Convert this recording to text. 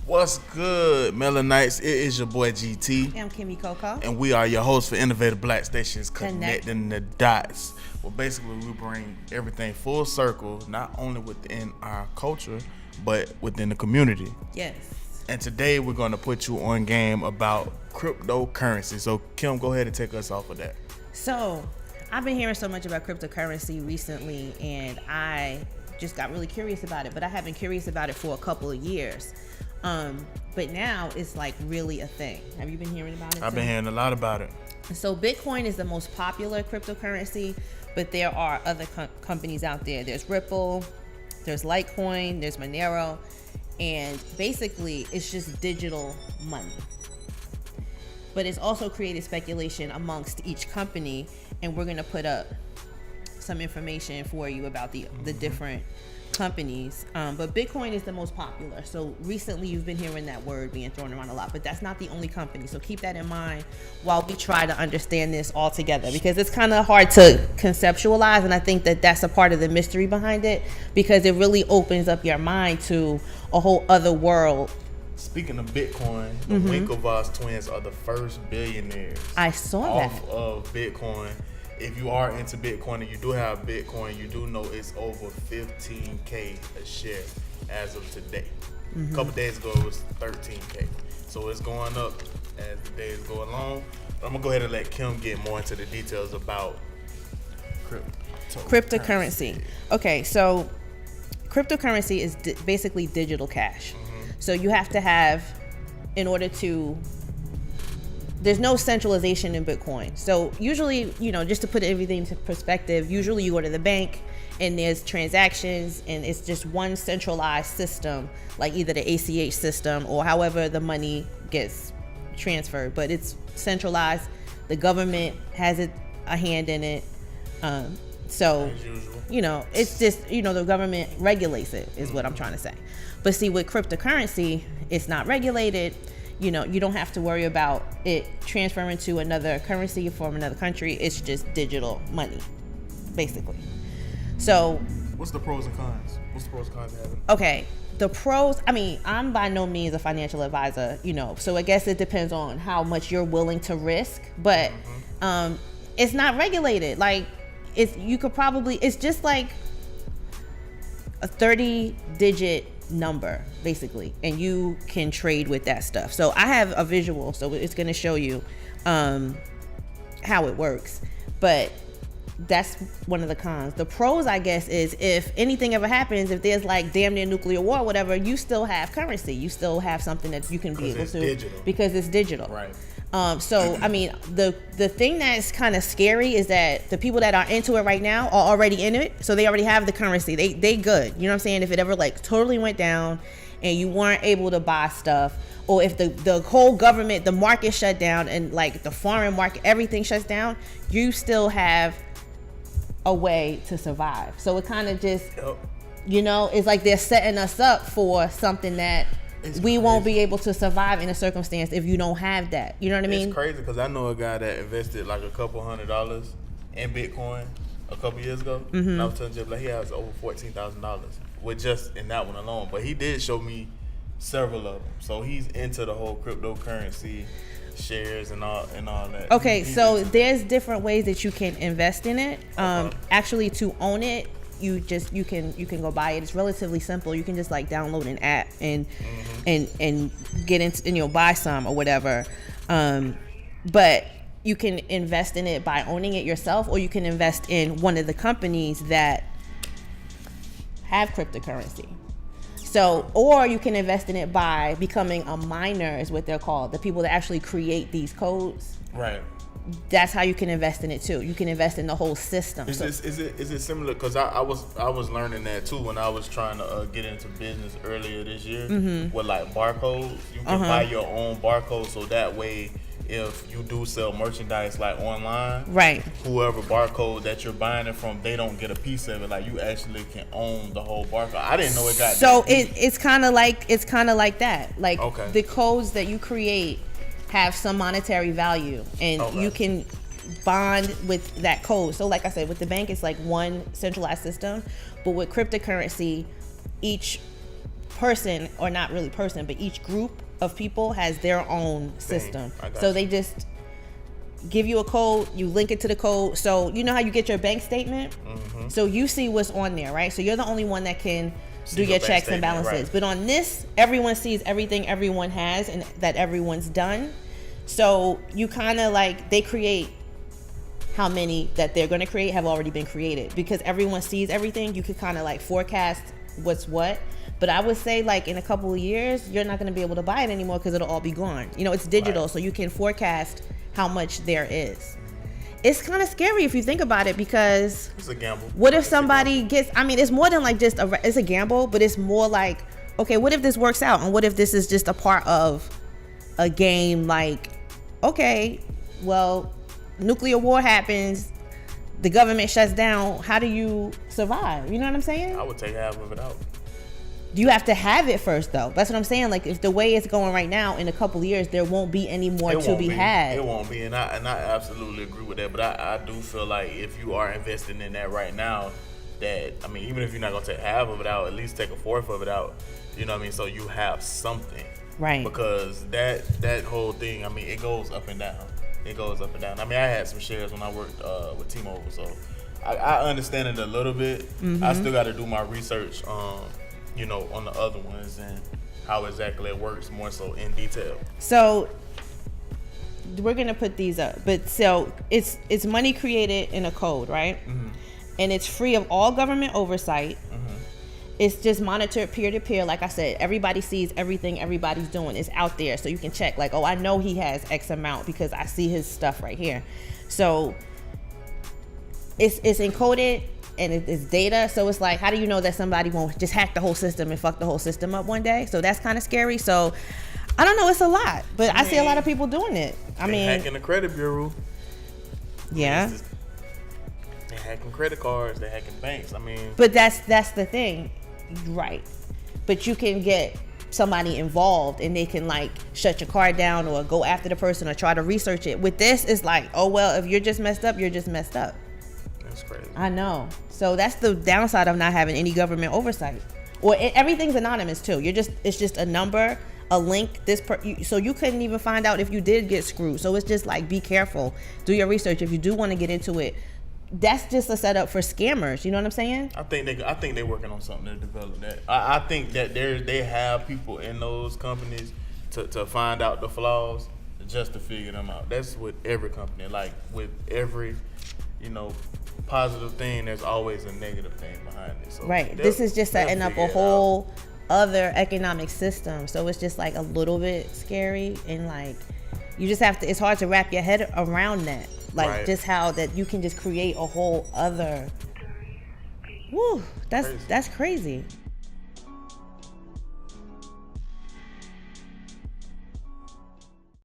What's good, Melanites? It is your boy GT. I'm Kymmy Cocoa. And we are your hosts for Innovative Black Stations, connecting the dots. Well, basically, we bring everything full circle, not only within our culture, but within the community. Yes. And today, we're going to put you on game about cryptocurrency. So, Kim, go ahead and take us off of that. So, I've been hearing so much about cryptocurrency recently, and I just got really curious about it. But I have been curious about it for a couple of years. But now it's like really a thing. Have you been hearing about it? I've been hearing a lot about it. So Bitcoin is the most popular cryptocurrency, but there are other companies out there. There's Ripple, there's Litecoin, there's Monero, and basically it's just digital money. But it's also created speculation amongst each company, and we're gonna put up some information for you about the different companies, but Bitcoin is the most popular. So recently you've been hearing that word being thrown around a lot, but that's not the only company. So keep that in mind while we try to understand this all together, because it's kind of hard to conceptualize, and I think that that's a part of the mystery behind it, because it really opens up your mind to a whole other world. Speaking of Bitcoin, the Winklevoss twins are the first billionaires. I saw off of Bitcoin. If you are into Bitcoin and you do have Bitcoin, you do know it's over 15K a share as of today. A couple days ago, it was 13K. So it's going up as the days go along. I'm going to go ahead and let Kim get more into the details about cryptocurrency. Okay, so cryptocurrency is basically digital cash. So you have to have, in order to, there's no centralization in Bitcoin. So usually, just to put everything into perspective, usually you go to the bank and there's transactions and it's just one centralized system, like either the ACH system or however the money gets transferred, but it's centralized. The government has a hand in it. So, it's just, the government regulates it is what I'm trying to say. But see, with cryptocurrency, it's not regulated. You don't have to worry about it transferring to another currency from another country. It's just digital money, basically. So, what's the pros and cons? What's the pros and cons of having? Okay, the pros. I'm by no means a financial advisor, So I guess it depends on how much you're willing to risk. But it's not regulated. Like it's just like a 30-digit number basically, and you can trade with that stuff. So I have a visual, so it's going to show you how it works, but that's one of the cons. The pros, I guess, is if anything ever happens, if there's like damn near nuclear war or whatever, you still have currency, you still have something that you can be able to digital. Because it's digital, right? So the thing that's kind of scary is that the people that are into it right now are already in it, so they already have the currency. They good. You know what I'm saying? If it ever like totally went down and you weren't able to buy stuff, or if the whole government, the market shut down and like the foreign market, everything shuts down, you still have a way to survive. So it kind of just, it's like they're setting us up for something that we won't be able to survive in a circumstance if you don't have that. You know what I mean? It's crazy because I know a guy that invested like a couple $100 in Bitcoin a couple years ago. And I was telling Jeff, like, he has over $14,000 with just in that one alone. But he did show me several of them. So he's into the whole cryptocurrency shares and all that. Okay, so there's different ways that you can invest in it. Actually, to own it, you can go buy it. It's relatively simple. You can just like download an app and get into, and buy some or whatever. But you can invest in it by owning it yourself, or you can invest in one of the companies that have cryptocurrency. So, or you can invest in it by becoming a miner, is what they're called. The people that actually create these codes. Right. That's how you can invest in it too. You can invest in the whole system. Is it similar? Because I was learning that too when I was trying to get into business earlier this year with like barcodes. You can buy your own barcode, so that way, if you do sell merchandise like online, right, whoever barcode that you're buying it from, they don't get a piece of it. Like you actually can own the whole barcode. I didn't know it got so it's kind of like that. Like the codes that you create have some monetary value, and you can bond with that code. So like I said, with the bank, it's like one centralized system, but with cryptocurrency, each person, or not really person, but each group of people has their own system. So they just give you a code, you link it to the code. So you know how you get your bank statement? Mm-hmm. So you see what's on there, right? So you're the only one that can do your checks and balances. Right. But on this, everyone sees everything everyone has and that everyone's done. So you kind of like, they create how many that they're going to create have already been created. Because everyone sees everything, you could kind of like forecast what's what. But I would say like in a couple of years, you're not going to be able to buy it anymore because it'll all be gone. You know, it's digital, right. So you can forecast how much there is. It's kind of scary if you think about it, because it's a gamble. What if somebody gets, I mean, it's more than like just it's a gamble, but it's more like, okay, what if this works out? And what if this is just a part of a game? Like, okay, well, nuclear war happens, the government shuts down. How do you survive? You know what I'm saying? I would take half of it out. You have to have it first, though. That's what I'm saying. Like, if the way it's going right now, in a couple of years, there won't be any more to be had. It won't be, and I absolutely agree with that. But I do feel like if you are investing in that right now, that, I mean, even if you're not gonna take half of it out, at least take a fourth of it out. You know what I mean? So you have something, right? Because that whole thing, I mean, it goes up and down. It goes up and down. I mean, I had some shares when I worked with T-Mobile, so I understand it a little bit. Mm-hmm. I still got to do my research. You know, on the other ones and how exactly it works more so in detail. So we're gonna put these up, but so it's money created in a code, right? Mm-hmm. And it's free of all government oversight. Mm-hmm. It's just monitored peer to peer. Like I said, everybody sees everything everybody's doing. It's out there, so you can check. Like, oh, I know he has X amount because I see his stuff right here. So it's encoded. And it's data, so it's like, how do you know that somebody won't just hack the whole system and fuck the whole system up one day? So that's kind of scary. So I don't know, it's a lot, but I see a lot of people doing it. I mean, hacking the credit bureau. Yeah. They're hacking credit cards. They're hacking banks. I mean, but that's the thing, right? But you can get somebody involved and they can like shut your card down or go after the person or try to research it. With this, it's like, oh well, if you're just messed up, you're just messed up. That's crazy. I know. So that's the downside of not having any government oversight. Or everything's anonymous too. It's just a number, a link. So you couldn't even find out if you did get screwed. So it's just like, be careful. Do your research if you do want to get into it. That's just a setup for scammers. You know what I'm saying? I think they're working on something to develop that. I think that they have people in those companies to find out the flaws, just to figure them out. That's with every company. Like with every, you know, positive thing, there's always a negative thing behind it. So right. This is just setting up a whole other economic system. So it's just like a little bit scary, and like you just have to, it's hard to wrap your head around that. Like right. Just how that you can just create a whole other, that's crazy.